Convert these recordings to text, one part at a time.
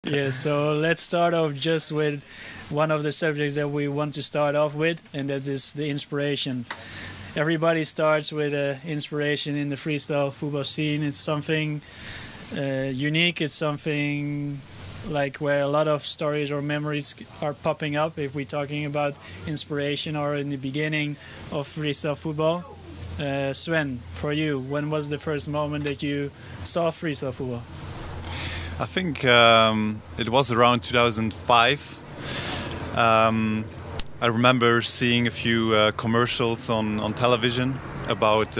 Yeah, so let's start off just with one of the subjects that we want to start off with, and that is the inspiration. Everybody starts with inspiration in the freestyle football scene. It's something unique. It's something like where a lot of stories or memories are popping up if we're talking about inspiration or in the beginning of freestyle football. Sven, for you, when was the first moment that you saw freestyle football? I think it was around 2005. I remember seeing a few commercials on television about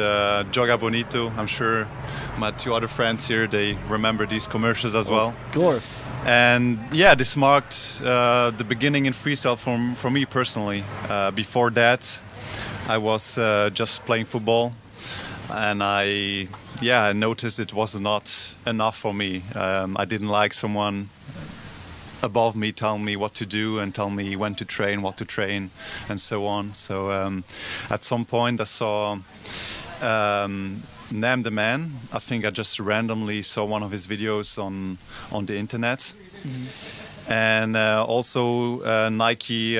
Joga Bonito. I'm sure my two other friends here, they remember these commercials as well. Of course. And yeah, this marked the beginning in freestyle for me personally. Before that, I was just playing football, and I noticed it was not enough for me. I didn't like someone above me telling me what to do and tell me when to train, what to train, and so on. So at some point I saw Nam the Man. I think I just randomly saw one of his videos on the internet. Mm-hmm. And also Nike,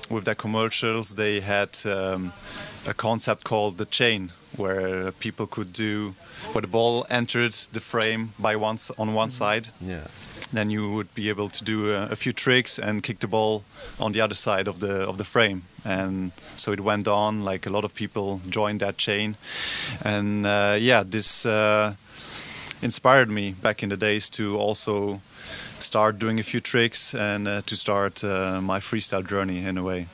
with their commercials, they had a concept called the chain, where people could do, where the ball entered the frame by on one side. Yeah. Then you would be able to do a few tricks and kick the ball on the other side of the frame. And so it went on, like a lot of people joined that chain. And this inspired me back in the days to also start doing a few tricks and to start my freestyle journey in a way.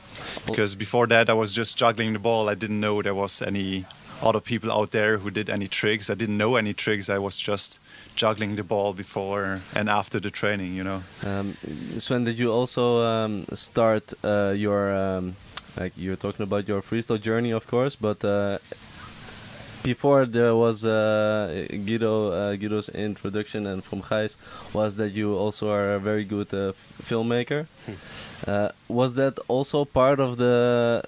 Because before that I was just juggling the ball. I didn't know there was any other people out there who did any tricks. I didn't know any tricks. I was just juggling the ball before and after the training, you know. Sven, did you also start your, like you're talking about your freestyle journey, of course, but before there was Guido's introduction, and from Gijs was that you also are a very good filmmaker. Was that also part of the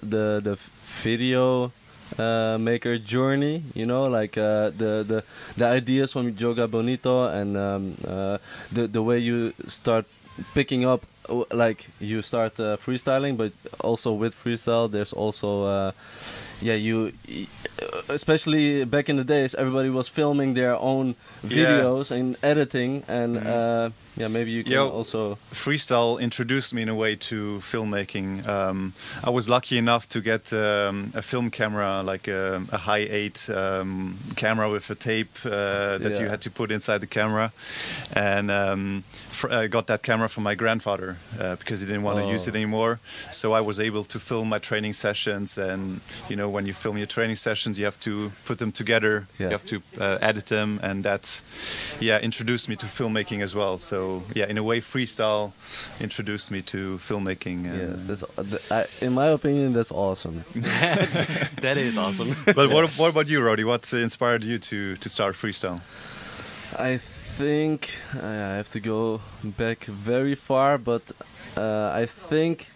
video maker journey, you know, like the ideas from Joga Bonito and the way you start picking up, like you start freestyling, but also with freestyle there's also you especially back in the days everybody was filming their own videos and editing, and maybe you can also... Freestyle introduced me in a way to filmmaking. I was lucky enough to get a film camera, like a Hi8 camera with a tape that you had to put inside the camera. And I got that camera from my grandfather because he didn't want to use it anymore. So I was able to film my training sessions, and you know, when you film your training sessions you have to put them together, you have to edit them, and that introduced me to filmmaking as well. So in a way freestyle introduced me to filmmaking. Yes, that's, in my opinion, that's awesome. That is awesome. But what about you, Rody? What inspired you to start freestyle? I think I have to go back very far, but I think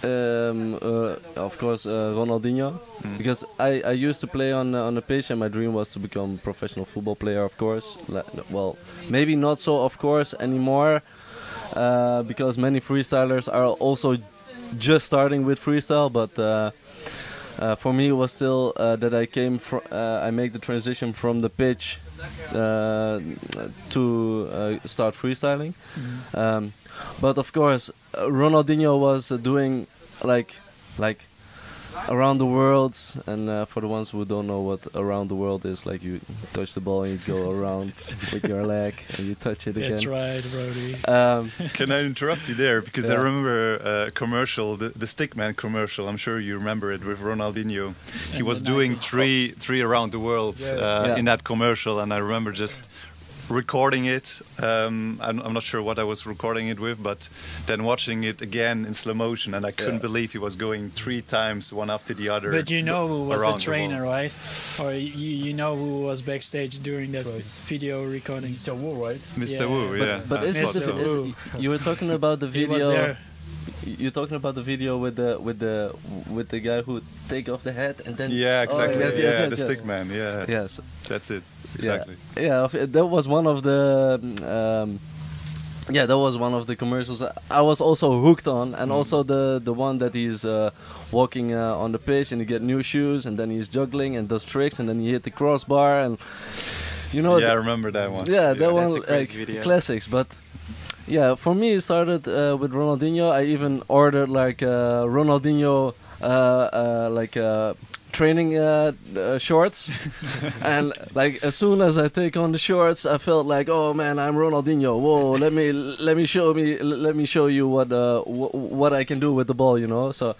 of course Ronaldinho, because I used to play on the pitch, and my dream was to become a professional football player, of course. Well, maybe not so of course anymore, because many freestylers are also just starting with freestyle, but for me it was still that I came from I make the transition from the pitch to start freestyling. But of course Ronaldinho was doing like around the world, and for the ones who don't know what around the world is, like you touch the ball and you go around with your leg and you touch it again. That's right, Brody. Can I interrupt you there? Because I remember a commercial, the Stickman commercial. I'm sure you remember it, with Ronaldinho. He was doing three around the world in that commercial, and I remember just recording it. I'm not sure what I was recording it with, but then watching it again in slow motion, and I couldn't believe he was going 3 times, one after the other. But you know who was the trainer, right? Or you know who was backstage during that video recording? Mr. Wu, right? Mr. Wu, yeah. But you were talking about the video. He was there. You're talking about the video with the guy who take off the hat and then exactly. Yes, the Stickman, yes, that's it, exactly. Yeah, that was one of the Yeah, that was one of the commercials I was also hooked on, and also the one that he's walking on the pitch and he get new shoes, and then he's juggling and does tricks, and then he hit the crossbar, and you know. Yeah, I remember that one. Yeah, that one, That's a crazy video. classics. But yeah, for me it started with Ronaldinho. I even ordered like Ronaldinho training shorts, and like as soon as I take on the shorts, I felt like, oh man, I'm Ronaldinho. Whoa, let me show you what I can do with the ball, you know. So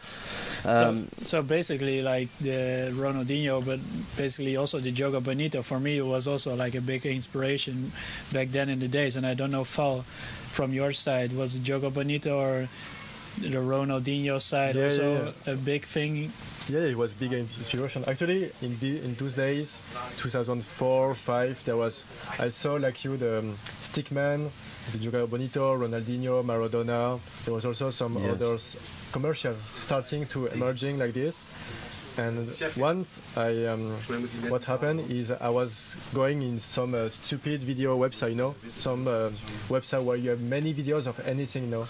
basically like the Ronaldinho, but basically also the Diogo Bonito for me was also like a big inspiration back then in the days. And I don't know, Val, from your side, was it Diogo Bonito or the Ronaldinho side also a big thing? Yeah, it was big inspiration. Actually, in those days, 2004, 2005, I saw like you the Stickman, the Diogo Bonito, Ronaldinho, Maradona. There was also some others commercials starting to emerging like this. And once what happened is I was going in some stupid video website, you know, some website where you have many videos of anything, you know.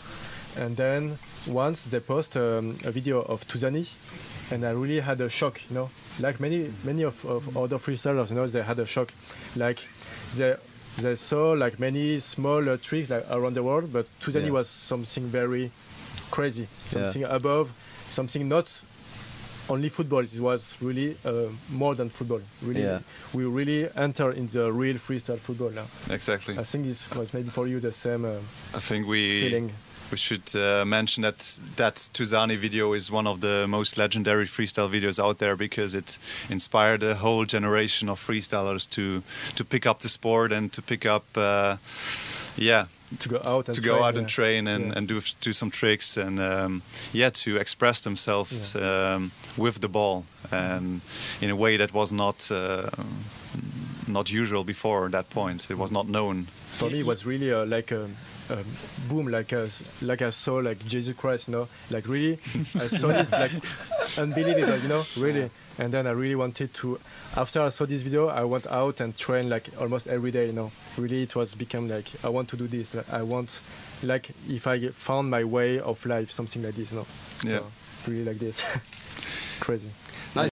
And then once they post a video of Touzani, and I really had a shock, you know, like many of other freestylers, you know, they had a shock, like they saw like many small tricks like around the world, but Touzani was something very crazy, something above, something not only football. It was really more than football. Really, we really enter in the real freestyle football now. Exactly. I think this was maybe for you the same I think feeling. We should mention that Touzani video is one of the most legendary freestyle videos out there, because it inspired a whole generation of freestylers to pick up the sport and to pick up, to go out and train and do some tricks and to express themselves with the ball, and in a way that was not usual before that point. It was not known. For me, it was really like a boom, like I saw like Jesus Christ, you know, like really I saw this like unbelievable, you know, really. And then I really wanted to, after I saw this video, I went out and trained like almost every day, you know. Really, it was become like I want to do this. Like, I want, like if I found my way of life, something like this, you know. Yeah. So, really like this. Crazy.